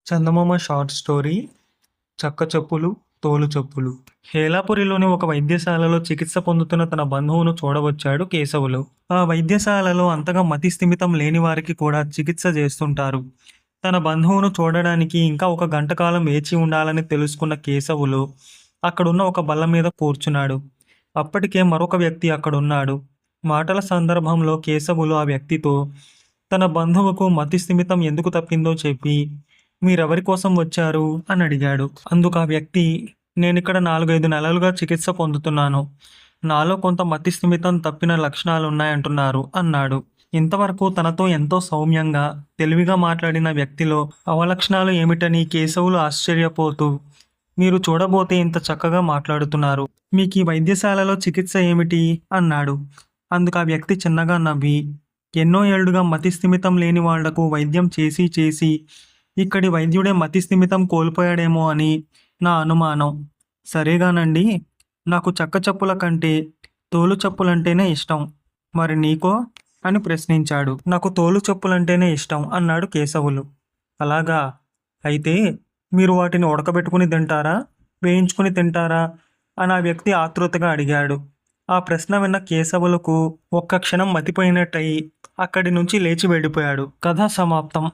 చందమామ short story చక్క చెప్పులు తోలు చెప్పులు. హేలాపురిలోని ఒక వైద్యశాలలో చికిత్స పొందుతున్న తన బంధువును చూడవచ్చాడు కేశవులు. ఆ వైద్యశాలలో అంతగా మతి స్థిమితం లేని వారికి కూడా చికిత్స చేస్తుంటారు. తన బంధువును చూడడానికి ఇంకా ఒక గంట కాలం వేచి ఉండాలని తెలుసుకున్న కేశవులు అక్కడున్న ఒక బల్ల మీద కూర్చున్నాడు. అప్పటికే మరొక వ్యక్తి అక్కడున్నాడు. మాటల సందర్భంలో కేశవులు ఆ వ్యక్తితో తన బంధువుకు మతి స్థిమితం ఎందుకు తప్పిందో చెప్పి మీరెవరి కోసం వచ్చారు అని అడిగాడు. అందుకు ఆ వ్యక్తి, నేనిక్కడ 4-5 నెలలుగా చికిత్స పొందుతున్నాను. నాలో కొంత మతి స్థిమితం తప్పిన లక్షణాలున్నాయంటున్నారు అన్నాడు. ఇంతవరకు తనతో ఎంతో సౌమ్యంగా తెలివిగా మాట్లాడిన వ్యక్తిలో అవలక్షణాలు ఏమిటని కేశవులు ఆశ్చర్యపోతూ, మీరు చూడబోతే ఇంత చక్కగా మాట్లాడుతున్నారు, మీకు ఈ వైద్యశాలలో చికిత్స ఏమిటి అన్నాడు. అందుకు ఆ వ్యక్తి చిన్నగా నవ్వి, ఎన్నో ఏళ్లుగా మతి స్థిమితం లేని వాళ్లకు వైద్యం చేసి చేసి ఇక్కడి వైద్యుడే మతి స్థిమితం కోల్పోయాడేమో అని నా అనుమానం. సరేగానండి, నాకు చెక్క చెప్పుల కంటే తోలు చెప్పులంటేనే ఇష్టం. మరి నీకో అని ప్రశ్నించాడు. నాకు తోలు చెప్పులంటేనే ఇష్టం అన్నాడు కేశవులు. అలాగా, అయితే మీరు వాటిని ఉడకబెట్టుకుని తింటారా, వేయించుకుని తింటారా అని ఆ వ్యక్తి ఆతృతగా అడిగాడు. ఆ ప్రశ్న విన్న కేశవులకు ఒక్క క్షణం మతిపోయినట్టయి అక్కడి నుంచి లేచి వెళ్ళిపోయాడు. కథ సమాప్తం.